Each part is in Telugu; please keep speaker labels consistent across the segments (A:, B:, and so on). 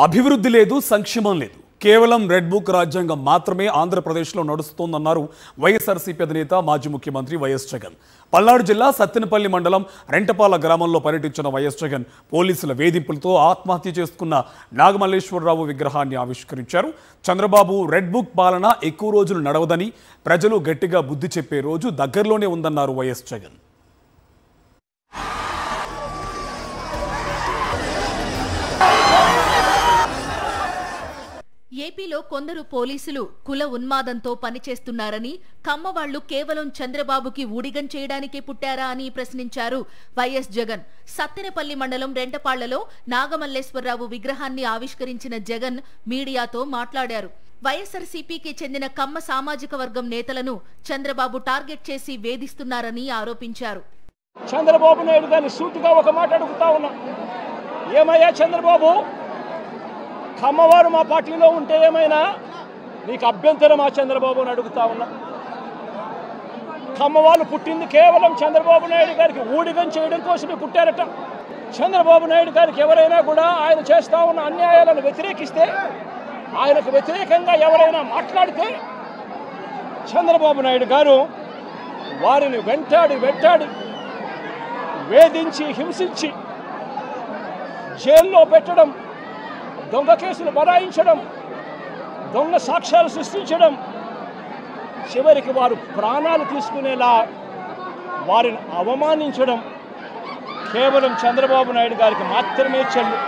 A: అభివృద్ధి లేదు, సంక్షేమం లేదు. కేవలం రెడ్ బుక్ రాజ్యాంగం మాత్రమే ఆంధ్రప్రదేశ్లో నడుస్తోందన్నారు వైఎస్ఆర్సీపీ అధినేత మాజీ ముఖ్యమంత్రి వైఎస్ జగన్. పల్నాడు జిల్లా సత్తెనపల్లి మండలం రెంటపాల గ్రామంలో పర్యటించిన వైఎస్ జగన్ పోలీసుల వేధింపులతో ఆత్మహత్య చేసుకున్న నాగమల్లేశ్వరరావు విగ్రహాన్ని ఆవిష్కరించారు. చంద్రబాబు రెడ్ బుక్ పాలన ఎక్కువ రోజులు నడవదని, ప్రజలు గట్టిగా బుద్ధి చెప్పే రోజు దగ్గరలోనే ఉందన్నారు వైఎస్ జగన్.
B: ఏపీలో కొందరు పోలీసులు కుల ఉన్మాదంతో పనిచేస్తున్నారని, కమ్మవాళ్లు కేవలం చంద్రబాబుకి ఊడిగం చేయడానికే పుట్టారా అని ప్రశ్నించారు వైఎస్ జగన్. సత్తెనపల్లి మండలం రెంటపాళ్లలో నాగమల్లేశ్వరరావు విగ్రహాన్ని ఆవిష్కరించిన జగన్ మీడియాతో మాట్లాడారు. వైఎస్ఆర్సీపీకి చెందిన కమ్మ సామాజిక వర్గం నేతలను చంద్రబాబు టార్గెట్ చేసి వేధిస్తున్నారని ఆరోపించారు.
C: చంద్రబాబు నాయుడు గారిని సూటిగా ఒక మాట అడుగుతా ఉన్నా, ఏమయ్యా చంద్రబాబు, కమ్మవారు మా పార్టీలో ఉంటే ఏమైనా నీకు అభ్యంతరమా చంద్రబాబు అని అడుగుతా ఉన్నా. కమ్మవాళ్ళు పుట్టింది కేవలం చంద్రబాబు నాయుడు గారికి ఊడిగం చేయడం కోసమే పుట్టారట. చంద్రబాబు నాయుడు గారికి ఎవరైనా కూడా ఆయన చేస్తా ఉన్న అన్యాయాలను వ్యతిరేకిస్తే, ఆయనకు వ్యతిరేకంగా ఎవరైనా మాట్లాడితే చంద్రబాబు నాయుడు గారు వారిని వెంటాడి వేధించి హింసించి జైల్లో పెట్టడం, దొంగ కేసులు బనాయించడం, దొంగ సాక్ష్యాలు సృష్టించడం, చివరికి వారు ప్రాణాలు తీసుకునేలా వారిని అవమానించడం కేవలం చంద్రబాబు నాయుడు గారికి మాత్రమే చెల్లు.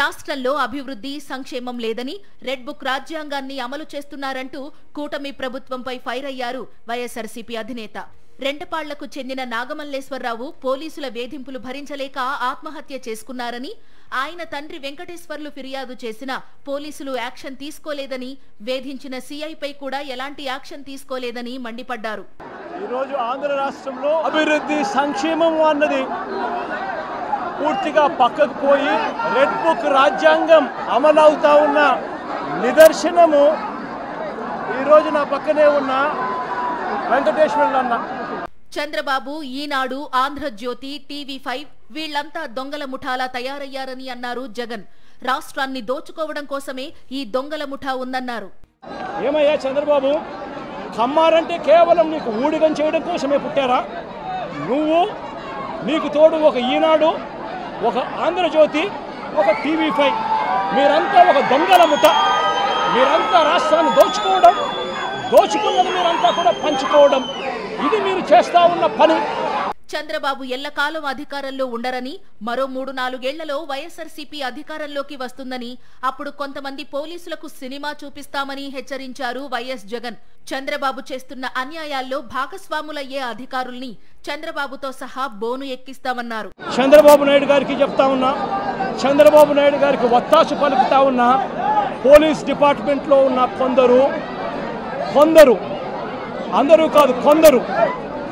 B: రాష్ట్రంలో అభివృద్ధి, సంక్షేమం లేదని, రెడ్ బుక్ రాజ్యాంగాన్ని అమలు చేస్తున్నారంటూ కూటమి ప్రభుత్వంపై ఫైర్ అయ్యారు వైఎస్ఆర్సీపీ అధినేత. రెంటపాళ్లకు చెందిన నాగమల్లేశ్వరరావు పోలీసుల వేధింపులు భరించలేక ఆత్మహత్య చేసుకున్నారని, ఆయన తండ్రి వెంకటేశ్వర్లు ఫిర్యాదు చేసినా పోలీసులు యాక్షన్ తీసుకోలేదని, వేధించిన సీఐపై కూడా ఎలాంటి యాక్షన్ తీసుకోలేదని మండిపడ్డారు.
C: ఈరోజు ఆంధ్ర రాష్ట్రంలో అభివృద్ధి, సంక్షేమం అన్నది పూర్తిగా పక్కకు పోయి రెడ్ బుక్ రాజ్యాంగం అమలవుతా ఉన్న నిదర్శనము ఈరోజు నా పక్కనే ఉన్న వెంకటేశ్వర్లు అన్న.
B: చంద్రబాబు, ఈనాడు, ఆంధ్రజ్యోతి, టీవీ5 వీళ్లంతా దొంగల ముఠాలా తయారయ్యారని అన్నారు జగన్. రాష్ట్రాన్ని దోచుకోవడం కోసమే ఈ దొంగల ముఠా ఉందన్నారు.
C: ఏమయ్యా చంద్రబాబు, కమ్మారంటే కేవలం నీకు ఊడిగం చేయడం కోసమే పుట్టారా? నువ్వు, నీకు తోడు ఒక ఈనాడు, ఒక ఆంధ్రజ్యోతి, ఒక టీవీ5, మీరంతా ఒక దొంగల ముఠ. మీరంతా రాష్ట్రాన్ని దోచుకున్నది మీరంతా కూడా పంచుకోవడం, ఇది మీరు చేస్తా ఉన్న పని.
B: చంద్రబాబు ఎల్లకాలం అధికారంలో ఉండరని, మరో 3-4 ఏళ్లలో వైఎస్ఆర్సీపీ అధికారంలోకి వస్తుందని, అప్పుడు కొంతమంది పోలీసులకు సినిమా చూపిస్తామని హెచ్చరించారు వైఎస్ జగన్. చంద్రబాబు చేస్తున్న అన్యాయాల్లో భాగస్వాములయ్యే అధికారుల్ని చంద్రబాబుతో సహా బోను ఎక్కిస్తామన్నారు.
C: చంద్రబాబు నాయుడు గారికి చెప్తా ఉన్నా, చంద్రబాబు నాయుడు గారికి ఒత్తాసు పలుకుతా ఉన్నా పోలీస్ డిపార్ట్మెంట్లో ఉన్న కొందరు, అందరూ కాదు కొందరు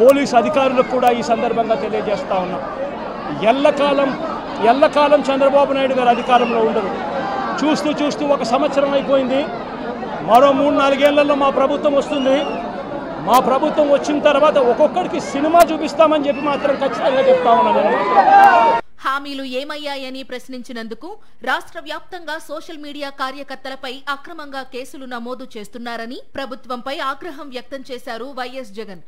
C: పోలీస్ అధికారులకు కూడా ఈ సందర్భంగా తెలియజేస్తా ఉన్నాం, ఎల్లకాలం చంద్రబాబు నాయుడు గారు అధికారంలో ఉండరు. చూస్తూ 1 సంవత్సరం అయిపోయింది. మరో 3-4 ఏళ్లలో మా ప్రభుత్వం వస్తుంది. మా ప్రభుత్వం వచ్చిన తర్వాత ఒక్కొక్కడికి సినిమా చూపిస్తామని చెప్పి మాత్రం ఖచ్చితంగా చెప్తా ఉన్నాను.
B: హామీలు ఏమయ్యాయని ప్రశ్నించినందుకు రాష్ట్ర వ్యాప్తంగా సోషల్ మీడియా కార్యకర్తలపై అక్రమంగా కేసులు నమోదు చేస్తున్నారని ప్రభుత్వంపై ఆగ్రహం వ్యక్తం చేశారు వైఎస్ జగన్.